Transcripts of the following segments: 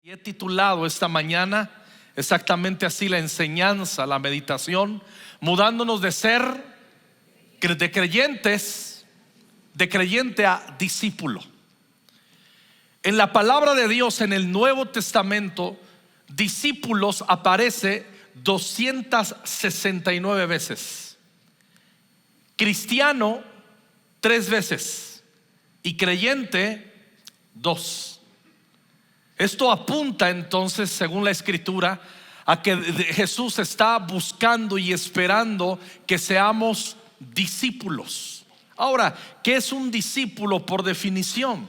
Y he titulado esta mañana exactamente así la enseñanza, la meditación, mudándonos de ser de creyente a discípulo. En la palabra de Dios en el Nuevo Testamento, discípulos aparece 269 veces, cristiano 3 veces y creyente 2. Esto apunta entonces, según la Escritura, a que Jesús está buscando y esperando que seamos discípulos. Ahora, ¿qué es un discípulo por definición?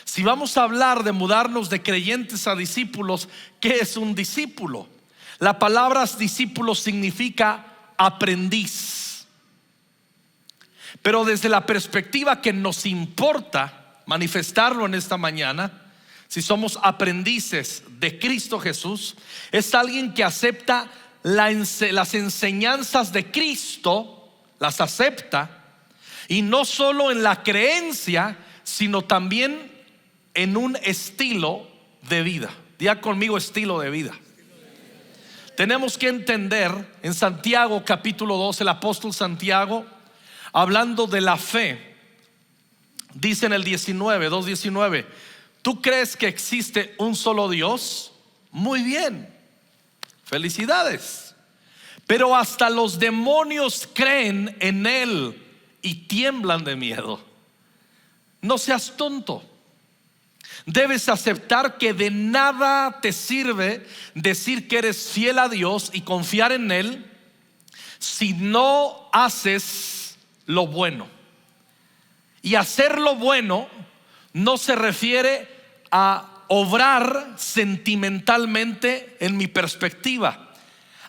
Si vamos a hablar de mudarnos de creyentes a discípulos, ¿qué es un discípulo? La palabra discípulo significa aprendiz. Pero desde la perspectiva que nos importa manifestarlo en esta mañana, si somos aprendices de Cristo Jesús, es alguien que acepta las enseñanzas de Cristo, las acepta, y no solo en la creencia, sino también en un estilo de vida. Diga conmigo: estilo de vida. Tenemos que entender en Santiago capítulo 2, el apóstol Santiago, hablando de la fe, dice en el 2:19: ¿tú crees que existe un solo Dios? Muy bien, felicidades. Pero hasta los demonios creen en Él y tiemblan de miedo. No seas tonto. Debes aceptar que de nada te sirve decir que eres fiel a Dios y confiar en Él si no haces lo bueno. Y hacer lo bueno no se refiere a obrar sentimentalmente, en mi perspectiva.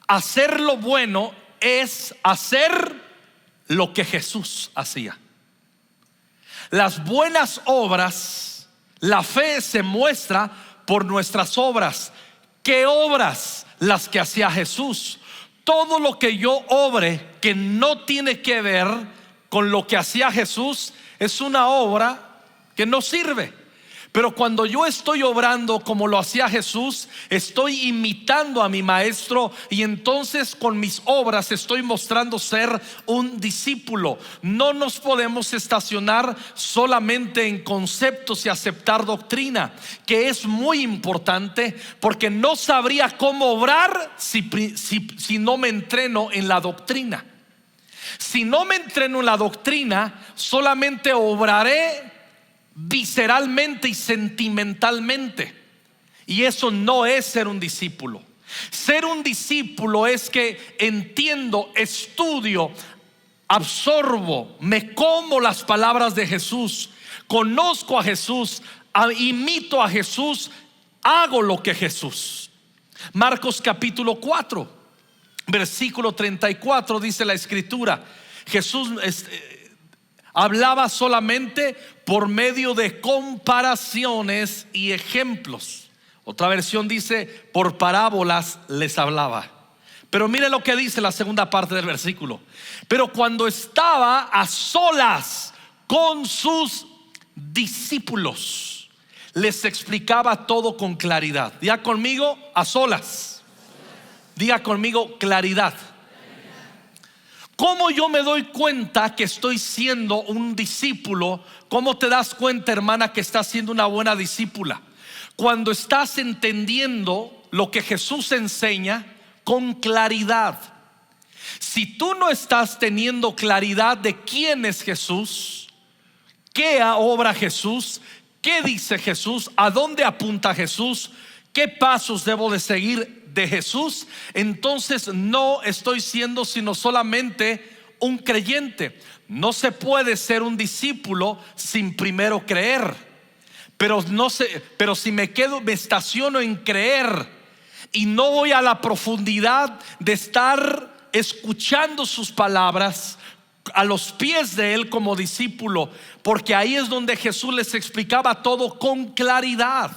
Hacer lo bueno es hacer lo que Jesús hacía. Las buenas obras, la fe se muestra por nuestras obras. ¿Qué obras? Las que hacía Jesús. Todo lo que yo obre que no tiene que ver con lo que hacía Jesús es una obra que no sirve. Pero cuando yo estoy obrando como lo hacía Jesús, estoy imitando a mi maestro, y entonces con mis obras estoy mostrando ser un discípulo. No nos podemos estacionar solamente en conceptos y aceptar doctrina, que es muy importante, porque no sabría cómo obrar si no me entreno en la doctrina. Si no me entreno en la doctrina, solamente obraré visceralmente y sentimentalmente, y eso no es ser un discípulo. Ser un discípulo es que entiendo, estudio, absorbo, me como las palabras de Jesús, conozco a Jesús, imito a Jesús, hago lo que Jesús. Marcos capítulo 4, versículo 34, dice la Escritura: Jesús hablaba solamente por medio de comparaciones y ejemplos. Otra versión dice: por parábolas les hablaba. Pero mire lo que dice la segunda parte del versículo: pero cuando estaba a solas con sus discípulos, les explicaba todo con claridad. Diga conmigo: a solas. Diga conmigo: claridad. ¿Cómo yo me doy cuenta que estoy siendo un discípulo? ¿Cómo te das cuenta, hermana, que estás siendo una buena discípula? Cuando estás entendiendo lo que Jesús enseña con claridad. Si tú no estás teniendo claridad de quién es Jesús, qué obra Jesús, qué dice Jesús, a dónde apunta Jesús, qué pasos debo de seguir de Jesús, entonces no estoy siendo sino solamente un creyente. No se puede ser un discípulo sin primero creer. Pero si me estaciono en creer y no voy a la profundidad de estar escuchando sus palabras a los pies de Él como discípulo, porque ahí es donde Jesús les explicaba todo con claridad.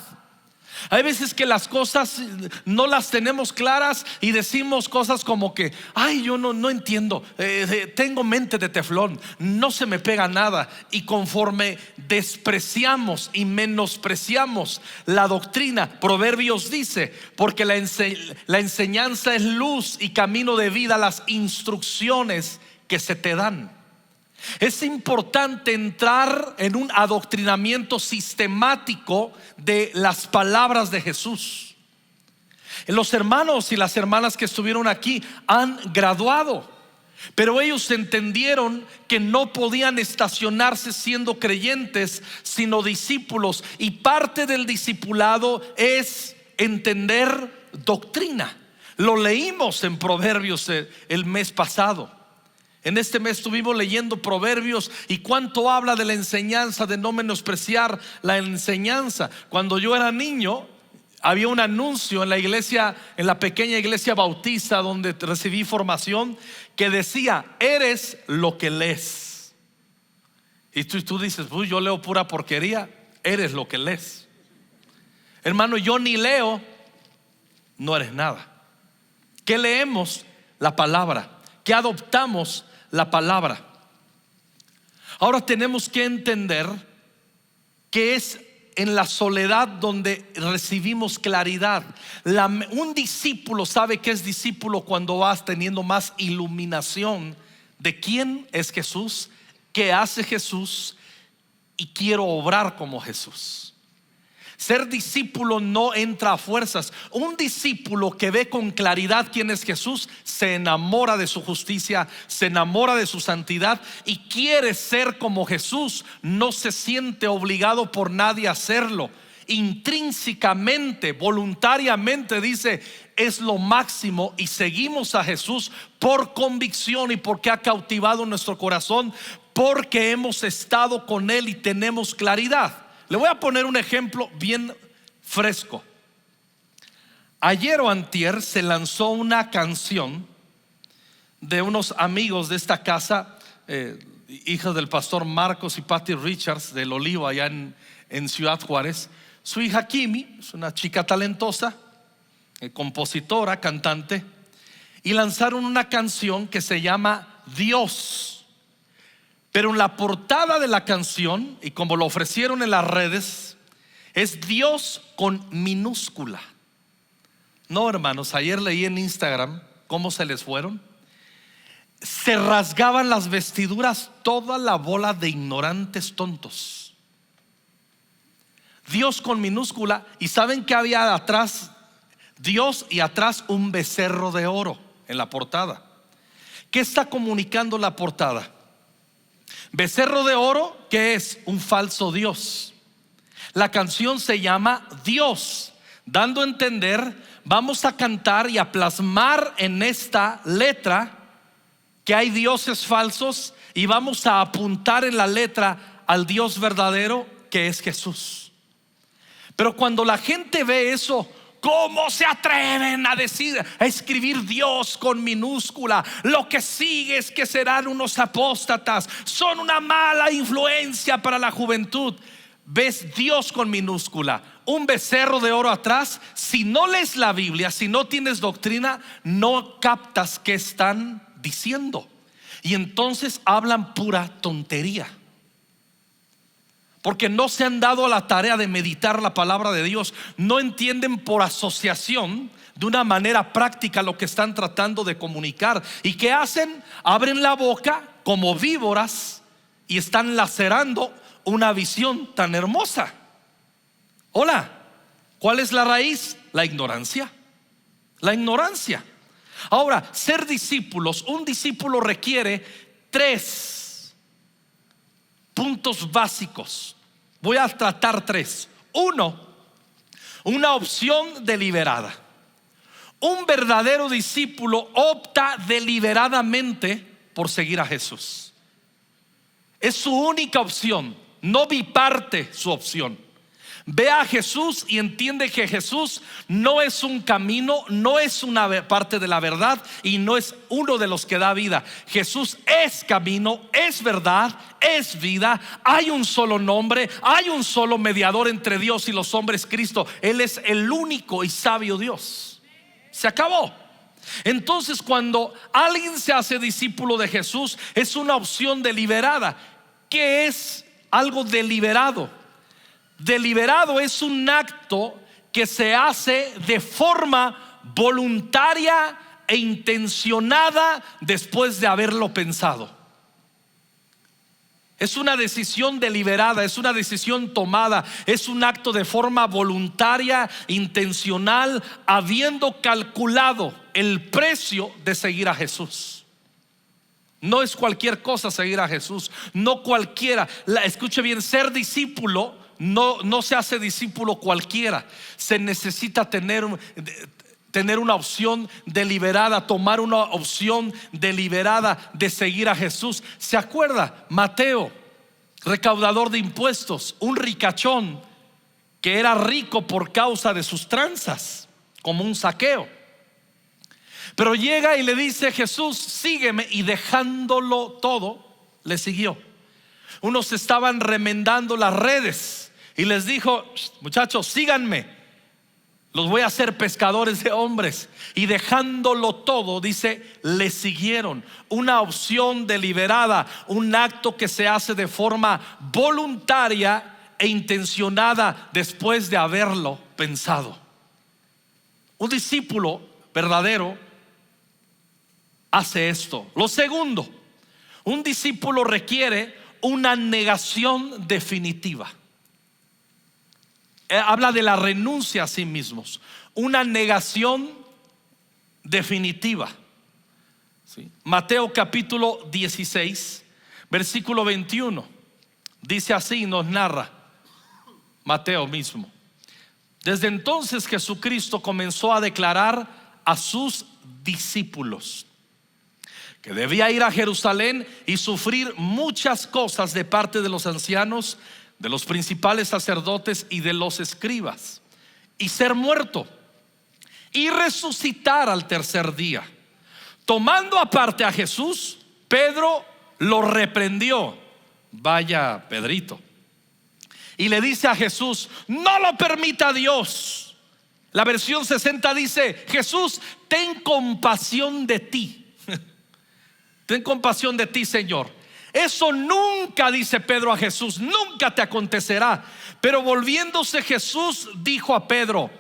Hay veces que las cosas no las tenemos claras y decimos cosas como que, ay, yo no entiendo, tengo mente de teflón, no se me pega nada. Y conforme despreciamos y menospreciamos la doctrina, Proverbios dice, porque la enseñanza es luz y camino de vida, las instrucciones que se te dan. Es importante entrar en un adoctrinamiento sistemático de las palabras de Jesús. Los hermanos y las hermanas que estuvieron aquí han graduado, pero ellos entendieron que no podían estacionarse siendo creyentes, sino discípulos. Y parte del discipulado es entender doctrina. Lo leímos en Proverbios el mes pasado. En este mes estuvimos leyendo Proverbios y cuánto habla de la enseñanza, de no menospreciar la enseñanza. Cuando yo era niño, había un anuncio en la iglesia, en la pequeña iglesia bautista donde recibí formación, que decía: eres lo que lees. Y tú dices, uy, yo leo pura porquería. Eres lo que lees. Hermano, yo ni leo, no eres nada. ¿Qué leemos? La palabra. ¿Qué adoptamos? La palabra. Ahora tenemos que entender que es en la soledad donde recibimos claridad. Un discípulo sabe que es discípulo cuando vas teniendo más iluminación de quién es Jesús, qué hace Jesús y quiero obrar como Jesús. Ser discípulo no entra a fuerzas. Un discípulo que ve con claridad quién es Jesús se enamora de su justicia, se enamora de su santidad y quiere ser como Jesús. No se siente obligado por nadie a hacerlo. Intrínsecamente, voluntariamente dice: es lo máximo, y seguimos a Jesús por convicción y porque ha cautivado nuestro corazón, porque hemos estado con Él y tenemos claridad. Le voy a poner un ejemplo bien fresco. Ayer o antier se lanzó una canción de unos amigos de esta casa, hijas del pastor Marcos y Patty Richards del Olivo, allá en Ciudad Juárez. Su hija Kimi es una chica talentosa, compositora, cantante, y lanzaron una canción que se llama Dios. Pero en la portada de la canción, y como lo ofrecieron en las redes, es Dios con minúscula. No, hermanos, ayer leí en Instagram cómo se les fueron. Se rasgaban las vestiduras toda la bola de ignorantes tontos. Dios con minúscula. ¿Y saben qué había atrás? Dios y atrás un becerro de oro en la portada. ¿Qué está comunicando la portada? Becerro de oro, que es un falso Dios. La canción se llama Dios, dando a entender, vamos a cantar y a plasmar en esta letra que hay dioses falsos, y vamos a apuntar en la letra al Dios verdadero, que es Jesús. Pero cuando la gente ve eso, ¿cómo se atreven a escribir Dios con minúscula? Lo que sigue es que serán unos apóstatas, son una mala influencia para la juventud. Ves Dios con minúscula, un becerro de oro atrás. Si no lees la Biblia, si no tienes doctrina, no captas qué están diciendo, y entonces hablan pura tontería, porque no se han dado a la tarea de meditar la palabra de Dios. No entienden por asociación de una manera práctica lo que están tratando de comunicar. ¿Y qué hacen? Abren la boca como víboras y están lacerando una visión tan hermosa. Hola, ¿cuál es la raíz? La ignorancia. La ignorancia. Ahora, ser discípulos, un discípulo requiere 3 puntos básicos. Voy a tratar 3. 1, una opción deliberada. Un verdadero discípulo opta deliberadamente por seguir a Jesús. Es su única opción, no biparte su opción. Ve a Jesús y entiende que Jesús no es un camino, no es una parte de la verdad y no es uno de los que da vida. Jesús es camino, es verdad, es vida. Hay un solo nombre, hay un solo mediador entre Dios y los hombres, Cristo. Él es el único y sabio Dios. Se acabó. Entonces, cuando alguien se hace discípulo de Jesús, es una opción deliberada. ¿Qué es algo deliberado? Deliberado es un acto que se hace de forma voluntaria e intencionada después de haberlo pensado. Es una decisión deliberada, es una decisión tomada, es un acto de forma voluntaria, intencional, habiendo calculado el precio de seguir a Jesús. No es cualquier cosa seguir a Jesús, no cualquiera. Escuche bien, ser discípulo no se hace discípulo cualquiera. Se necesita tener una opción deliberada, tomar una opción deliberada de seguir a Jesús. ¿Se acuerda? Mateo, recaudador de impuestos, un ricachón que era rico por causa de sus tranzas, como un Zaqueo. Pero llega y le dice: Jesús, sígueme, y dejándolo todo, le siguió. Unos estaban remendando las redes y les dijo: muchachos, síganme, los voy a hacer pescadores de hombres. Y dejándolo todo, dice, le siguieron. Una opción deliberada, un acto que se hace de forma voluntaria e intencionada después de haberlo pensado. Un discípulo verdadero hace esto. Lo segundo, un discípulo requiere una negación definitiva. Habla de la renuncia a sí mismos, una negación definitiva. ¿Sí? Mateo capítulo 16, versículo 21, dice así, nos narra Mateo mismo: desde entonces Jesucristo comenzó a declarar a sus discípulos que debía ir a Jerusalén y sufrir muchas cosas de parte de los ancianos, de los principales sacerdotes y de los escribas, y ser muerto y resucitar al tercer día. Tomando aparte a Jesús, Pedro lo reprendió. Vaya Pedrito. Y le dice a Jesús: no lo permita Dios. La versión 60 dice: Jesús, ten compasión de ti. Ten compasión de ti, Señor. Eso nunca, dice Pedro a Jesús, nunca te acontecerá. Pero volviéndose Jesús dijo a Pedro: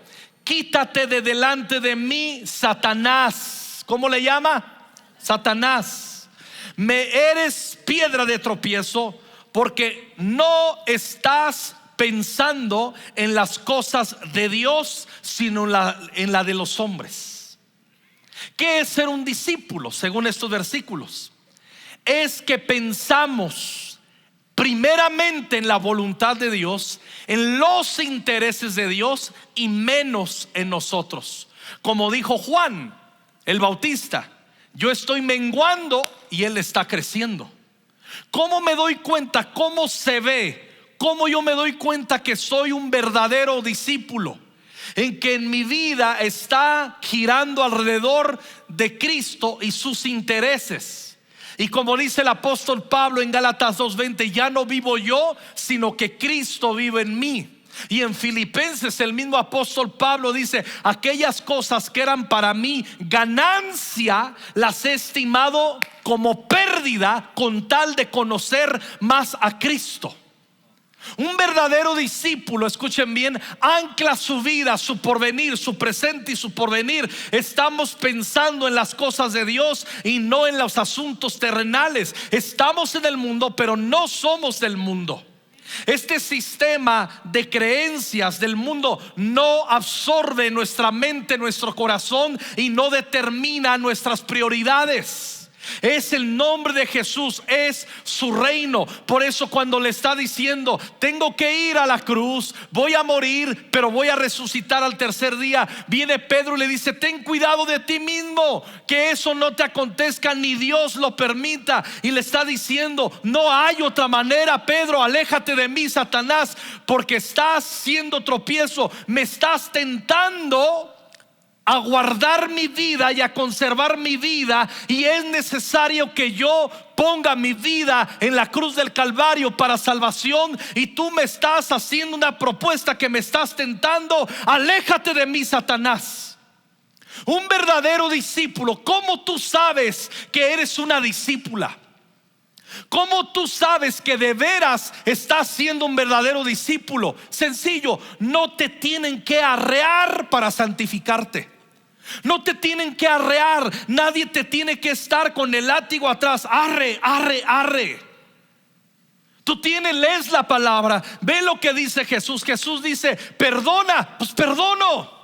quítate de delante de mí, Satanás. ¿Cómo le llama? Satanás. Me eres piedra de tropiezo, porque no estás pensando en las cosas de Dios, sino en la de los hombres. ¿Qué es ser un discípulo? Según estos versículos, es que pensamos primeramente en la voluntad de Dios, en los intereses de Dios, y menos en nosotros. Como dijo Juan el Bautista: yo estoy menguando y Él está creciendo. ¿Cómo me doy cuenta? ¿Cómo se ve? ¿Cómo yo me doy cuenta que soy un verdadero discípulo? En que en mi vida está girando alrededor de Cristo y sus intereses. Y como dice el apóstol Pablo en Gálatas 2:20: ya no vivo yo, sino que Cristo vive en mí. Y en Filipenses el mismo apóstol Pablo dice: aquellas cosas que eran para mí ganancia, las he estimado como pérdida con tal de conocer más a Cristo. Un verdadero discípulo, escuchen bien, ancla su vida, su porvenir, su presente y su porvenir. Estamos pensando en las cosas de Dios y no en los asuntos terrenales. Estamos en el mundo, pero no somos del mundo. Este sistema de creencias del mundo no absorbe nuestra mente, nuestro corazón, y no determina nuestras prioridades. Es el nombre de Jesús, es su reino. Por eso cuando le está diciendo: tengo que ir a la cruz, voy a morir, pero voy a resucitar al tercer día, viene Pedro y le dice: ten cuidado de ti mismo, que eso no te acontezca, ni Dios lo permita. Y le está diciendo: no hay otra manera, Pedro, aléjate de mí, Satanás, porque estás siendo tropiezo, me estás tentando a guardar mi vida y a conservar mi vida, y es necesario que yo ponga mi vida en la cruz del Calvario para salvación, y tú me estás haciendo una propuesta que me estás tentando. Aléjate de mí, Satanás. Un verdadero discípulo, ¿cómo tú sabes que eres una discípula? ¿Cómo tú sabes que de veras estás siendo un verdadero discípulo? Sencillo: no te tienen que arrear para santificarte. No te tienen que arrear, nadie te tiene que estar con el látigo atrás. Arre, arre, arre. Tú lees la palabra, ve lo que dice Jesús. Jesús dice: perdona, pues perdono.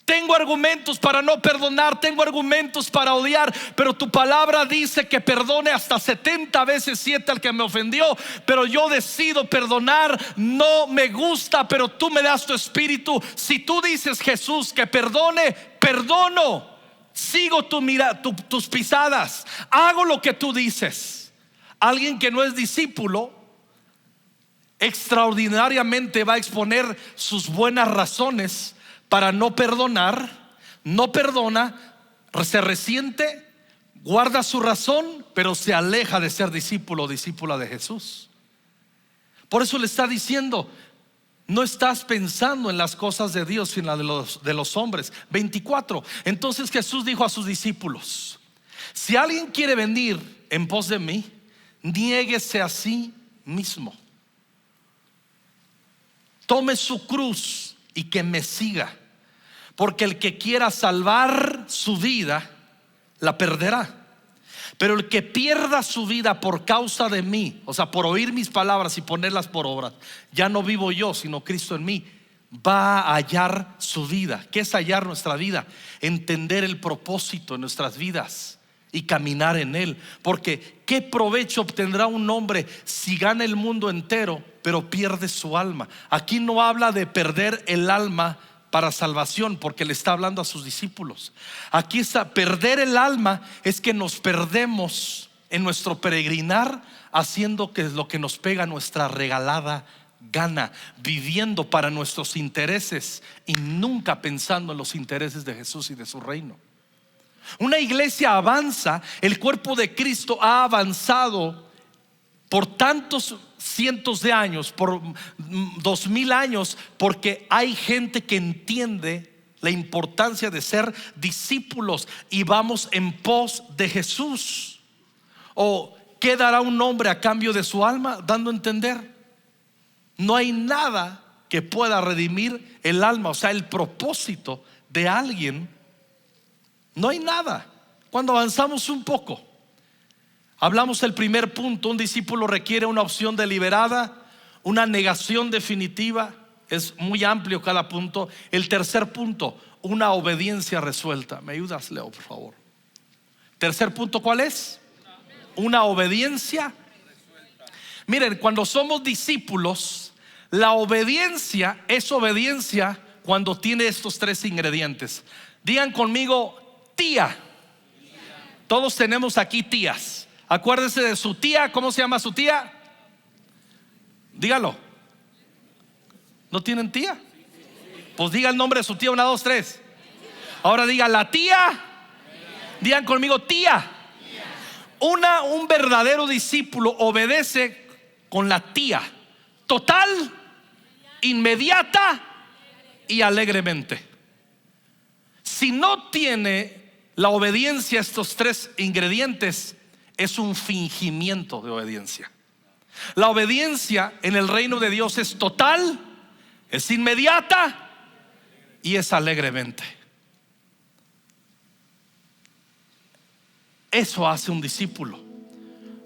Tengo argumentos para no perdonar, tengo argumentos para odiar, pero tu palabra dice que perdone hasta 70 veces 7 al que me ofendió. Pero yo decido perdonar. No me gusta, pero tú me das tu espíritu. Si tú dices, Jesús, que perdone, perdono. Sigo tus pisadas, hago lo que tú dices. Alguien que no es discípulo extraordinariamente va a exponer sus buenas razones para no perdonar, no perdona, se resiente, guarda su razón, pero se aleja de ser discípulo o discípula de Jesús. Por eso le está diciendo: no estás pensando en las cosas de Dios, sino en las de los hombres. 24. Entonces Jesús dijo a sus discípulos: si alguien quiere venir en pos de mí, niéguese a sí mismo, tome su cruz y que me siga. Porque el que quiera salvar su vida, la perderá. Pero el que pierda su vida por causa de mí, o sea, por oír mis palabras y ponerlas por obra, ya no vivo yo, sino Cristo en mí, va a hallar su vida. ¿Qué es hallar nuestra vida? Entender el propósito en nuestras vidas y caminar en él. Porque ¿qué provecho obtendrá un hombre si gana el mundo entero pero pierde su alma? Aquí no habla de perder el alma para salvación, porque le está hablando a sus discípulos. Aquí está: perder el alma es que nos perdemos en nuestro peregrinar, haciendo que es lo que nos pega nuestra regalada gana, viviendo para nuestros intereses y nunca pensando en los intereses de Jesús y de su reino. Una iglesia avanza, el cuerpo de Cristo ha avanzado por tantos cientos de años, por 2000 años, porque hay gente que entiende la importancia de ser discípulos y vamos en pos de Jesús. ¿O qué dará un hombre a cambio de su alma? Dando a entender: no hay nada que pueda redimir el alma, o sea, el propósito de alguien. No hay nada. Cuando avanzamos un poco, hablamos del primer punto: un discípulo requiere una opción deliberada, una negación definitiva. Es muy amplio cada punto. El tercer punto: una obediencia resuelta. ¿Me ayudas, Leo, por favor? Tercer punto, ¿cuál es? Una obediencia. Miren, cuando somos discípulos, la obediencia es obediencia cuando tiene estos tres ingredientes. Digan conmigo: tía. Todos tenemos aquí tías. Acuérdese de su tía. ¿Cómo se llama su tía? Dígalo. ¿No tienen tía? Pues diga el nombre de su tía. 1, 2, 3. Ahora diga: la tía. Digan conmigo: tía. Un verdadero discípulo obedece con la tía, total, inmediata y alegremente. Si no tiene la obediencia estos tres ingredientes, es un fingimiento de obediencia. La obediencia en el reino de Dios es total, es inmediata y es alegremente. Eso hace un discípulo.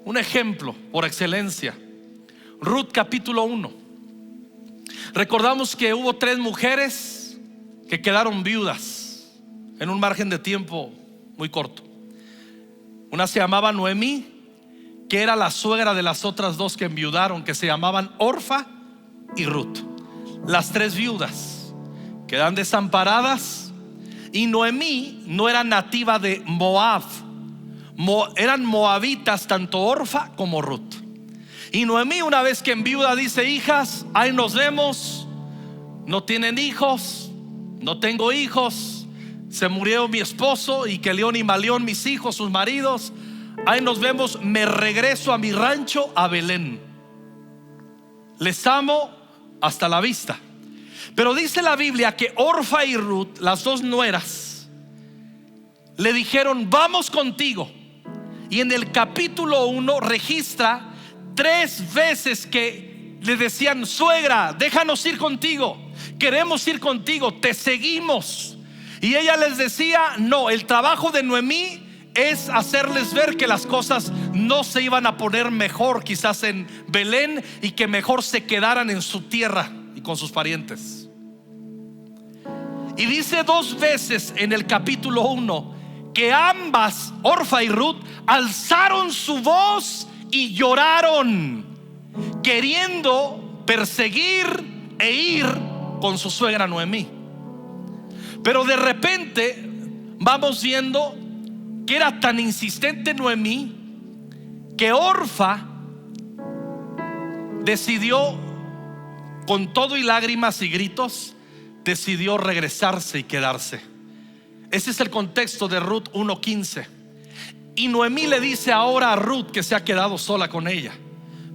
Un ejemplo por excelencia: Ruth capítulo 1. Recordamos que hubo 3 mujeres que quedaron viudas en un margen de tiempo muy corto. Una se llamaba Noemí, que era la suegra de las otras dos que enviudaron, que se llamaban Orfa y Ruth. Las tres viudas quedan desamparadas. Y Noemí no era nativa de Moab, eran moabitas tanto Orfa como Ruth. Y Noemí, una vez que enviuda, dice: hijas, ahí nos vemos. No tienen hijos, no tengo hijos, se murió mi esposo y Quelión y Malión mis hijos, sus maridos. Ahí nos vemos, me regreso a mi rancho, a Belén. Les amo, hasta la vista. Pero dice la Biblia que Orfa y Ruth, las dos nueras, le dijeron: vamos contigo. Y en el capítulo 1 registra 3 veces que le decían: suegra, déjanos ir contigo, queremos ir contigo, te seguimos. Y ella les decía: no, el trabajo de Noemí es hacerles ver que las cosas no se iban a poner mejor quizás en Belén, y que mejor se quedaran en su tierra y con sus parientes. Y dice 2 veces en el capítulo 1 que ambas, Orfa y Ruth, alzaron su voz y lloraron, queriendo perseguir e ir con su suegra Noemí. Pero de repente vamos viendo que era tan insistente Noemí que Orfa decidió, con todo y lágrimas y gritos, decidió regresarse y quedarse. Ese es el contexto de Ruth 1:15. Y Noemí le dice ahora a Ruth, que se ha quedado sola con ella: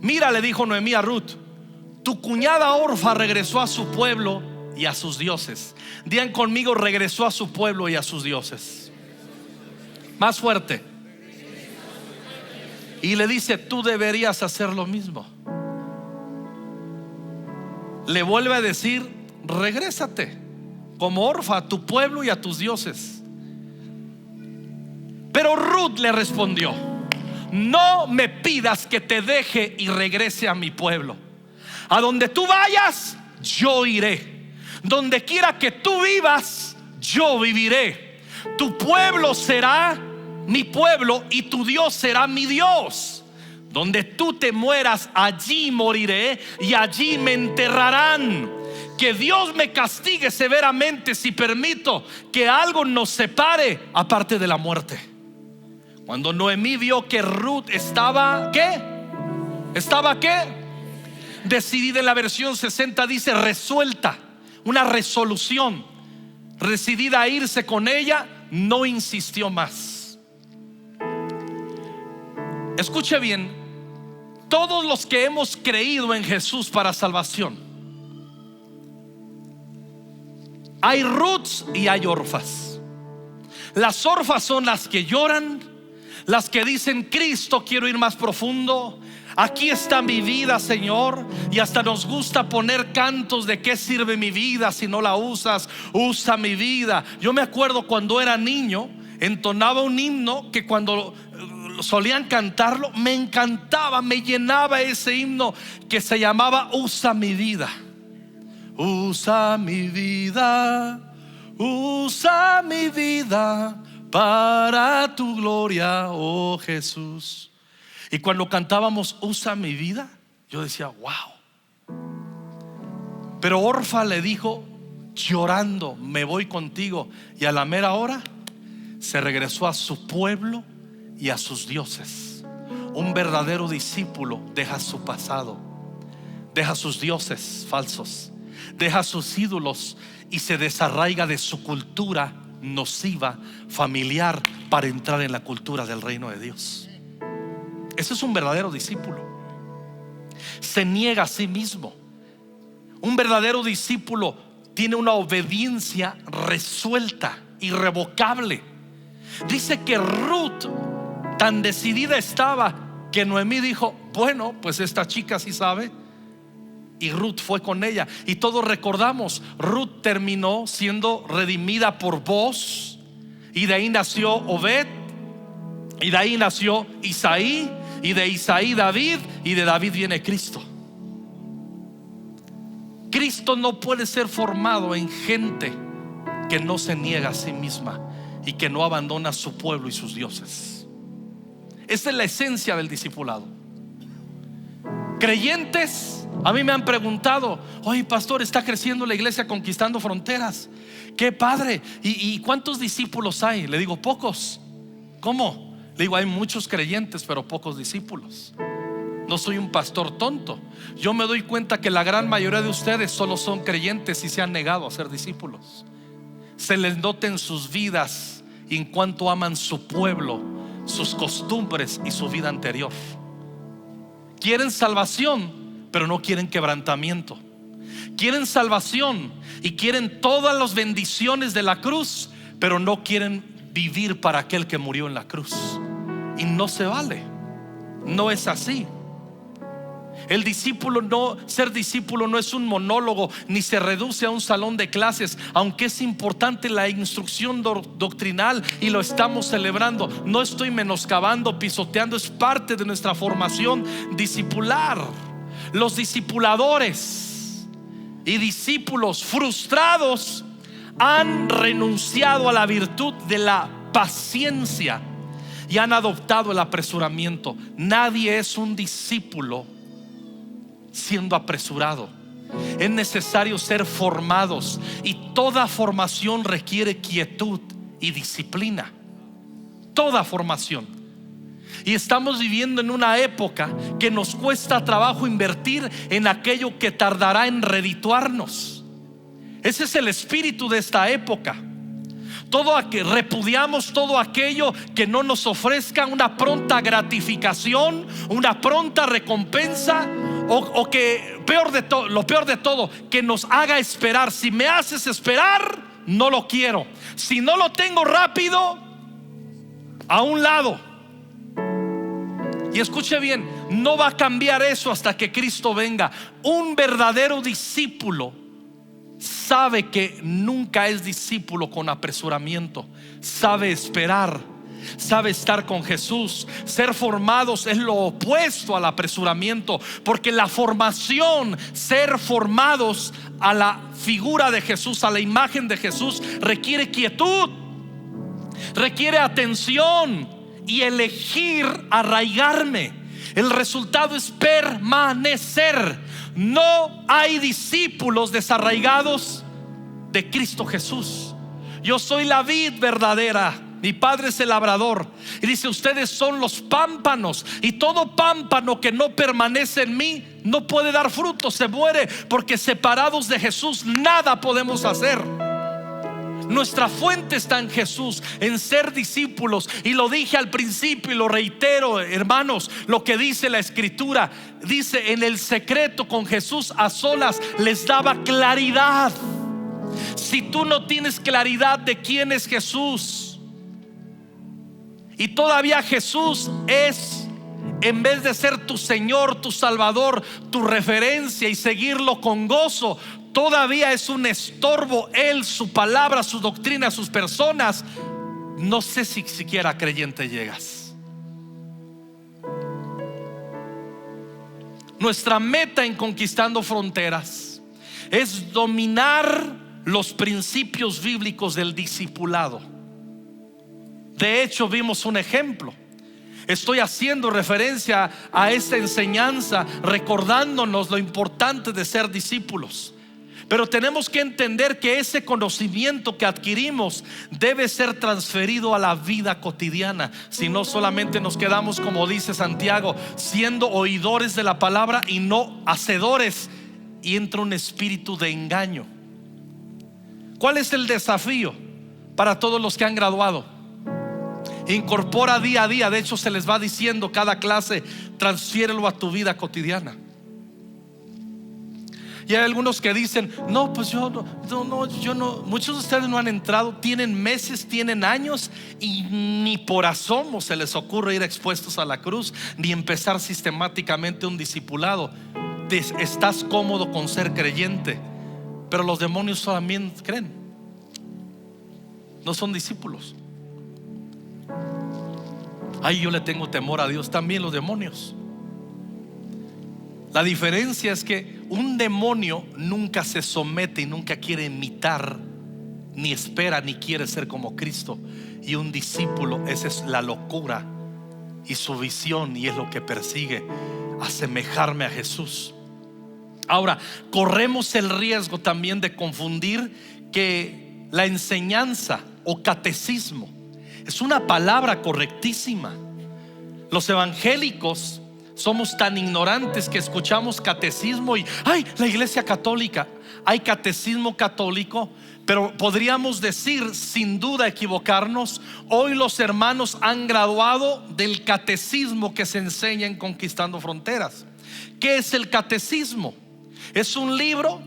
mira, le dijo Noemí a Ruth, tu cuñada Orfa regresó a su pueblo y a sus dioses. Digan conmigo: regresó a su pueblo y a sus dioses. Más fuerte. Y le dice: tú deberías hacer lo mismo. Le vuelve a decir: regrésate como Orfa a tu pueblo y a tus dioses. Pero Ruth le respondió: no me pidas que te deje y regrese a mi pueblo. A donde tú vayas, yo iré. Donde quiera que tú vivas, yo viviré. Tu pueblo será mi pueblo y tu Dios será mi Dios. Donde tú te mueras, allí moriré y allí me enterrarán. Que Dios me castigue severamente si permito que algo nos separe aparte de la muerte. Cuando Noemí vio que Ruth estaba ¿qué? ¿Estaba qué? Decidida. En la versión 60 dice resuelta, una resolución, decidida a irse con ella, no insistió más. Escuche bien: todos los que hemos creído en Jesús para salvación, hay Ruths y hay Orfas. Las Orfas son las que lloran, las que dicen: Cristo, quiero ir más profundo, aquí está mi vida, Señor. Y hasta nos gusta poner cantos de qué sirve mi vida si no la usas, usa mi vida. Yo me acuerdo cuando era niño, entonaba un himno que cuando solían cantarlo me encantaba, me llenaba ese himno, que se llamaba Usa mi vida. Usa mi vida, usa mi vida para tu gloria, oh Jesús. Y cuando cantábamos Usa mi vida, yo decía: wow. Pero Orfa le dijo llorando: me voy contigo. Y a la mera hora se regresó a su pueblo y a sus dioses. Un verdadero discípulo deja su pasado, deja sus dioses falsos, deja sus ídolos y se desarraiga de su cultura nociva, familiar, para entrar en la cultura del reino de Dios. Ese es un verdadero discípulo. Se niega a sí mismo. Un verdadero discípulo tiene una obediencia resuelta, irrevocable. Dice que Ruth tan decidida estaba que Noemí dijo: bueno, pues esta chica sí sabe. Y Ruth fue con ella. Y todos recordamos, Ruth terminó siendo redimida por Boaz, y de ahí nació Obed, y de ahí nació Isaí, y de Isaí David, y de David viene Cristo. Cristo no puede ser formado en gente que no se niega a sí misma y que no abandona su pueblo y sus dioses. Esa es la esencia del discipulado. Creyentes, a mí me han preguntado: oye, pastor, está creciendo la iglesia Conquistando Fronteras, qué padre, ¿y cuántos discípulos hay? Le digo: pocos. ¿Cómo? Le digo: hay muchos creyentes pero pocos discípulos. No soy un pastor tonto. Yo me doy cuenta que la gran mayoría de ustedes solo son creyentes y se han negado a ser discípulos. Se les nota en sus vidas y en cuanto aman su pueblo, sus costumbres y su vida anterior. Quieren salvación, pero no quieren quebrantamiento. Quieren salvación y quieren todas las bendiciones de la cruz, pero no quieren vivir para aquel que murió en la cruz. Y no se vale. No es así. El discípulo no, ser discípulo no es un monólogo, ni se reduce a un salón de clases, aunque es importante la instrucción doctrinal y lo estamos celebrando. No estoy menoscabando, pisoteando, es parte de nuestra formación discipular. Los discipuladores y discípulos frustrados han renunciado a la virtud de la paciencia y han adoptado el apresuramiento. Nadie es un discípulo siendo apresurado. Es necesario ser formados, y toda formación requiere quietud y disciplina. Toda formación. Y estamos viviendo en una época que nos cuesta trabajo invertir en aquello que tardará en redituarnos. Ese es el espíritu de esta época. Repudiamos todo aquello que no nos ofrezca una pronta gratificación, una pronta recompensa, o que lo peor de todo, que nos haga esperar. Si me haces esperar, no lo quiero. Si no lo tengo rápido, a un lado. Y escuche bien, no va a cambiar eso hasta que Cristo venga. Un verdadero discípulo sabe que nunca es discípulo con apresuramiento. Sabe esperar, sabe estar con Jesús. Ser formados es lo opuesto al apresuramiento, porque la formación, ser formados a la figura de Jesús, a la imagen de Jesús, requiere quietud, requiere atención y elegir arraigarme. El resultado es permanecer. No hay discípulos desarraigados de Cristo Jesús. Yo soy la vid verdadera, mi Padre es el labrador. Y dice: ustedes son los pámpanos, y todo pámpano que no permanece en mí no puede dar fruto, se muere, porque separados de Jesús nada podemos hacer. Nuestra fuente está en Jesús, en ser discípulos. Y lo dije al principio y lo reitero, hermanos, lo que dice la Escritura. Dice: en el secreto con Jesús a solas les daba claridad. Si tú no tienes claridad de quién es Jesús, y todavía Jesús es, en vez de ser tu Señor, tu Salvador, tu referencia y seguirlo con gozo, todavía es un estorbo Él, su palabra, su doctrina, sus personas, no sé si siquiera creyente llegas. Nuestra meta en Conquistando Fronteras es dominar los principios bíblicos del discipulado. De hecho, vimos un ejemplo. Estoy haciendo referencia a esta enseñanza, recordándonos lo importante de ser discípulos. Pero tenemos que entender que ese conocimiento que adquirimos debe ser transferido a la vida cotidiana. Si no, solamente nos quedamos, como dice Santiago, siendo oidores de la palabra y no hacedores, y entra un espíritu de engaño. ¿Cuál es el desafío para todos los que han graduado? Incorpora día a día. De hecho, se les va diciendo cada clase: transfiérelo a tu vida cotidiana. Y hay algunos que dicen: no, pues yo no. Muchos de ustedes no han entrado, tienen meses, tienen años, y ni por asomo se les ocurre ir expuestos a la cruz, ni empezar sistemáticamente un discipulado. Estás cómodo con ser creyente, pero los demonios solamente creen, no son discípulos. Ay, yo le tengo temor a Dios. También los demonios. La diferencia es que un demonio nunca se somete y nunca quiere imitar, ni espera, ni quiere ser como Cristo. Y un discípulo, esa es la locura y su visión, y es lo que persigue, asemejarme a Jesús. Ahora, corremos el riesgo también de confundir que la enseñanza o catecismo es una palabra correctísima. Los evangélicos somos tan ignorantes que escuchamos catecismo y ¡ay! La iglesia católica. Hay catecismo católico, pero podríamos decir, sin duda equivocarnos, hoy los hermanos han graduado del catecismo que se enseña en Conquistando Fronteras. ¿Qué es el catecismo? Es un libro,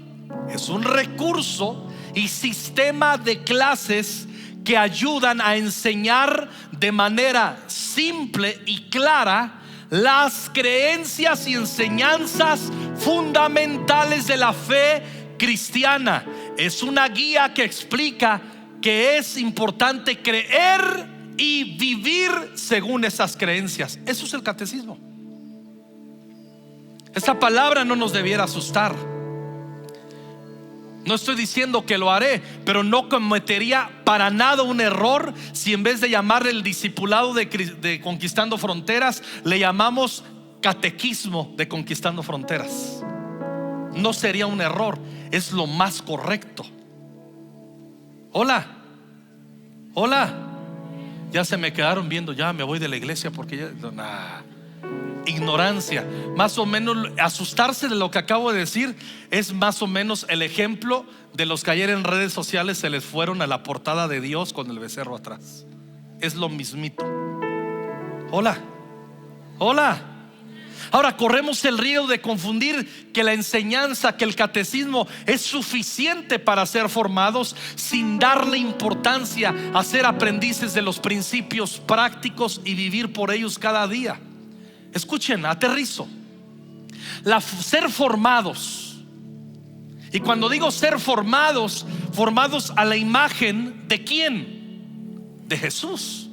es un recurso y sistema de clases que ayudan a enseñar de manera simple y clara las creencias y enseñanzas fundamentales de la fe cristiana. Es una guía que explica que es importante creer y vivir según esas creencias. Eso es el catecismo. Esta palabra no nos debiera asustar. No estoy diciendo que lo haré, pero no cometería para nada un error si en vez de llamarle el discipulado de Conquistando Fronteras, le llamamos catequismo de Conquistando Fronteras. No sería un error, es lo más correcto. Hola, hola. Ya se me quedaron viendo, ya me voy de la iglesia porque ya, nah. Ignorancia, más o menos asustarse de lo que acabo de decir es más o menos el ejemplo de los que ayer en redes sociales se les fueron a la portada de Dios con el becerro atrás. Es lo mismito. Hola, hola. Ahora corremos el riesgo de confundir que la enseñanza, que el catecismo es suficiente para ser formados sin darle importancia a ser aprendices de los principios prácticos y vivir por ellos cada día. Escuchen, aterrizo. Ser formados, y cuando digo ser formados, formados a la imagen ¿de quién? De Jesús.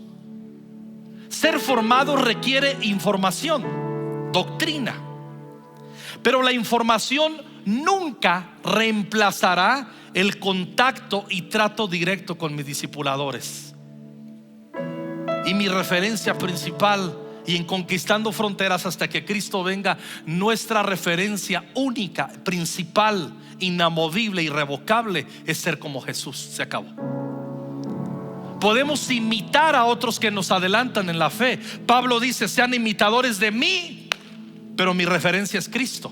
Ser formado requiere información, doctrina, pero la información nunca reemplazará el contacto y trato directo con mis discipuladores. Y mi referencia principal, y en Conquistando Fronteras hasta que Cristo venga, nuestra referencia única, principal, inamovible, irrevocable, es ser como Jesús. Se acabó. Podemos imitar a otros que nos adelantan en la fe. Pablo dice: sean imitadores de mí, pero mi referencia es Cristo.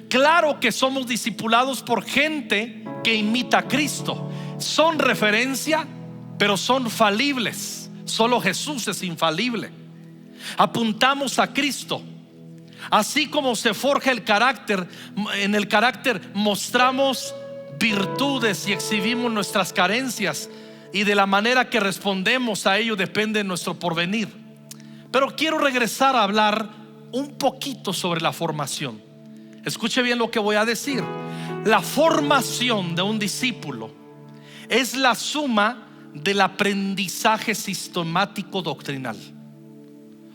Claro que somos discipulados por gente que imita a Cristo. Son referencia, pero son falibles. Solo Jesús es infalible. Apuntamos a Cristo. Así como se forja el carácter, en el carácter mostramos virtudes y exhibimos nuestras carencias, y de la manera que respondemos a ello depende nuestro porvenir. Pero quiero regresar a hablar un poquito sobre la formación. Escuche bien lo que voy a decir. La formación de un discípulo es la suma del aprendizaje sistemático doctrinal.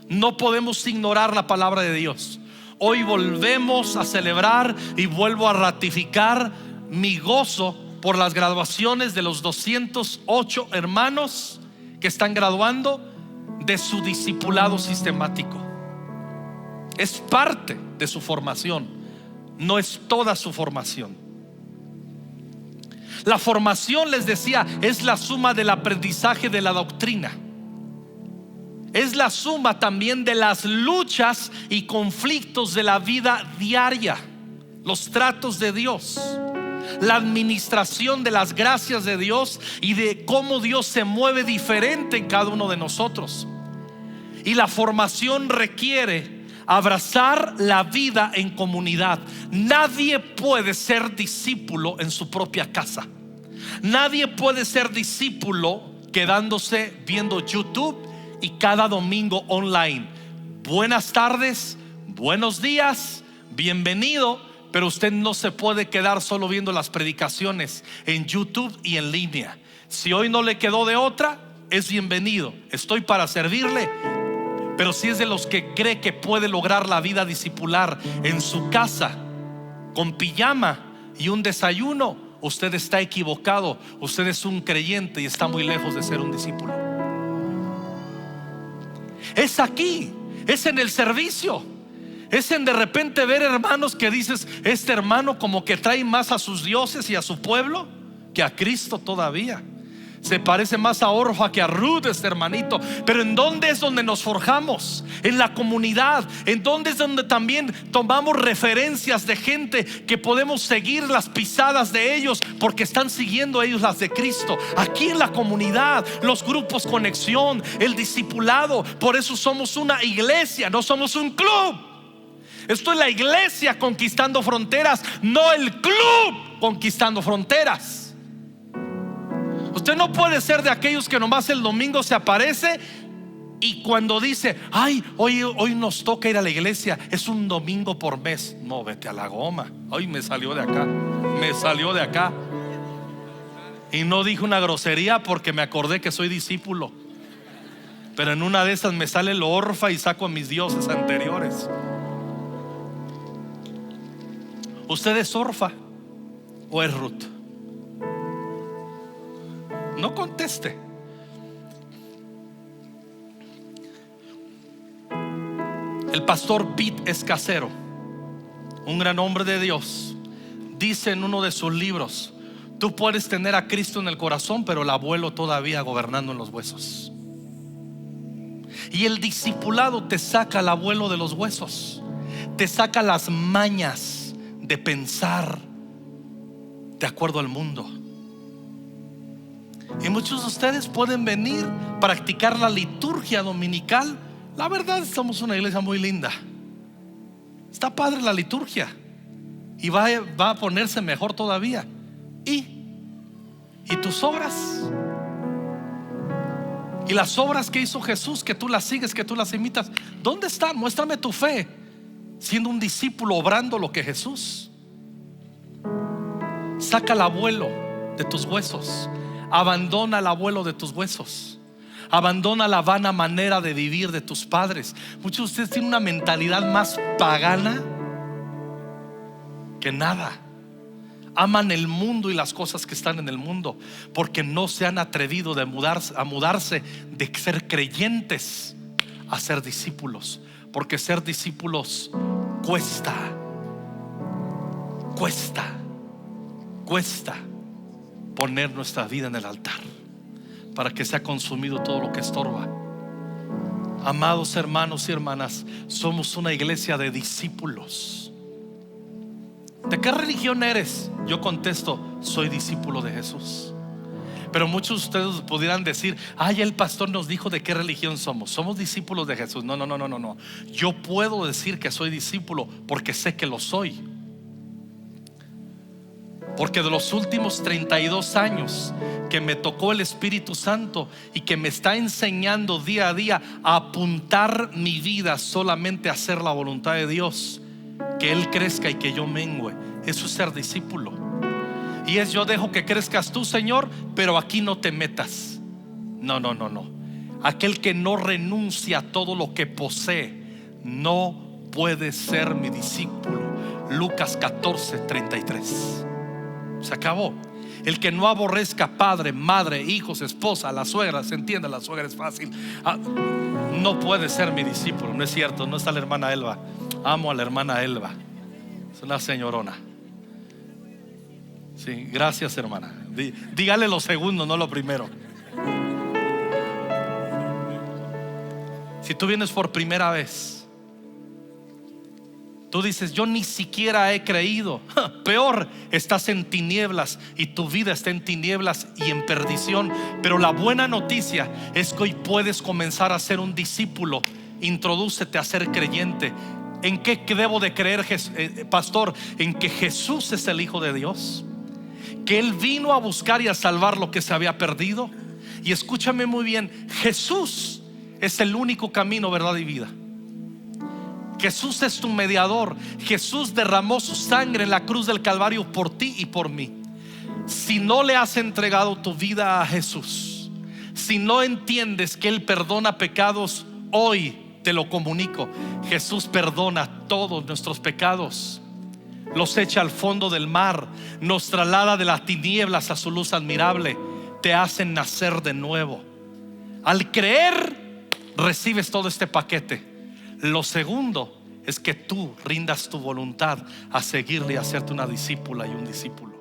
No podemos ignorar la palabra de Dios. Hoy volvemos a celebrar y vuelvo a ratificar mi gozo por las graduaciones de los 208 hermanos que están graduando de su discipulado sistemático. Es parte de su formación, no es toda su formación. La formación, les decía, es la suma del aprendizaje de la doctrina. Es la suma también de las luchas y conflictos de la vida diaria, los tratos de Dios, la administración de las gracias de Dios y de cómo Dios se mueve diferente en cada uno de nosotros. Y la formación requiere abrazar la vida en comunidad. Nadie puede ser discípulo en su propia casa. Nadie puede ser discípulo quedándose viendo YouTube y cada domingo online. Buenas tardes, buenos días, bienvenido. Pero usted no se puede quedar solo viendo las predicaciones en YouTube y en línea. Si hoy no le quedó de otra, es bienvenido. Estoy para servirle. Pero si es de los que cree que puede lograr la vida discipular en su casa con pijama y un desayuno, usted está equivocado. Usted es un creyente y está muy lejos de ser un discípulo. Es aquí es en el servicio, es en de repente ver hermanos que dices, este hermano como que trae más a sus dioses y a su pueblo que a Cristo todavía. Se parece más a Orfa que a Ruth este hermanito. Pero ¿en dónde es donde nos forjamos? En la comunidad. ¿En dónde es donde también tomamos referencias de gente que podemos seguir las pisadas de ellos, porque están siguiendo ellos las de Cristo? Aquí en la comunidad, los grupos conexión, el discipulado. Por eso somos una iglesia, no somos un club. Esto es la iglesia conquistando fronteras, no el club conquistando fronteras. Usted no puede ser de aquellos que nomás el domingo se aparece y cuando dice, ay, hoy nos toca ir a la iglesia, es un domingo por mes. No, vete a la goma. Ay, me salió de acá. Y no dije una grosería porque me acordé que soy discípulo. Pero en una de esas me sale el Orfa y saco a mis dioses anteriores. ¿Usted es Orfa o es Ruth? No conteste. El pastor Pete Escasero, un gran hombre de Dios, dice en uno de sus libros: tú puedes tener a Cristo en el corazón, pero el abuelo todavía gobernando en los huesos. Y el discipulado te saca al abuelo de los huesos, te saca las mañas de pensar de acuerdo al mundo. Y muchos de ustedes pueden venir, practicar la liturgia dominical. La verdad, somos una iglesia muy linda. Está padre la liturgia y va a ponerse mejor todavía. ¿Y tus obras? ¿Y las obras que hizo Jesús, que tú las sigues, que tú las imitas? ¿Dónde están? Muéstrame tu fe siendo un discípulo, obrando lo que Jesús. Saca al abuelo de tus huesos. Abandona al abuelo de tus huesos. Abandona la vana manera de vivir de tus padres. Muchos de ustedes tienen una mentalidad más pagana que nada. Aman el mundo y las cosas que están en el mundo porque no se han atrevido a mudarse de ser creyentes a ser discípulos. Porque ser discípulos cuesta poner nuestra vida en el altar para que sea consumido todo lo que estorba. Amados hermanos y hermanas, somos una iglesia de discípulos. ¿De qué religión eres? Yo contesto, soy discípulo de Jesús. Pero muchos de ustedes pudieran decir, ay, el pastor nos dijo de qué religión somos. Somos discípulos de Jesús. No. Yo puedo decir que soy discípulo porque sé que lo soy. Porque de los últimos 32 años que me tocó el Espíritu Santo y que me está enseñando día a día a apuntar mi vida solamente a hacer la voluntad de Dios, que Él crezca y que yo mengüe, eso es ser discípulo. Y es: yo dejo que crezcas tú, Señor, pero aquí no te metas. No. Aquel que no renuncia a todo lo que posee no puede ser mi discípulo. Lucas 14:33. Se acabó. El que no aborrezca padre, madre, hijos, esposa, la suegra, se entiende, la suegra es fácil, no puede ser mi discípulo. No es cierto, no está la hermana Elba. Amo a la hermana Elba, es una señorona. Sí, gracias, hermana. Dígale lo segundo, no lo primero. Si tú vienes por primera vez, tú dices: yo ni siquiera he creído. Peor, estás en tinieblas y tu vida está en tinieblas y en perdición. Pero la buena noticia es que hoy puedes comenzar a ser un discípulo. Introdúcete a ser creyente. ¿En qué debo de creer, pastor? En que Jesús es el Hijo de Dios, que Él vino a buscar y a salvar lo que se había perdido. Y escúchame muy bien, Jesús es el único camino, verdad y vida. Jesús es tu mediador. Jesús derramó su sangre en la cruz del Calvario por ti y por mí. Si no le has entregado tu vida a Jesús, si no entiendes que Él perdona pecados, hoy te lo comunico: Jesús perdona todos nuestros pecados, los echa al fondo del mar, nos traslada de las tinieblas a su luz admirable, te hace nacer de nuevo. Al creer, recibes todo este paquete. Lo segundo es que tú rindas tu voluntad a seguirle y a hacerte una discípula y un discípulo.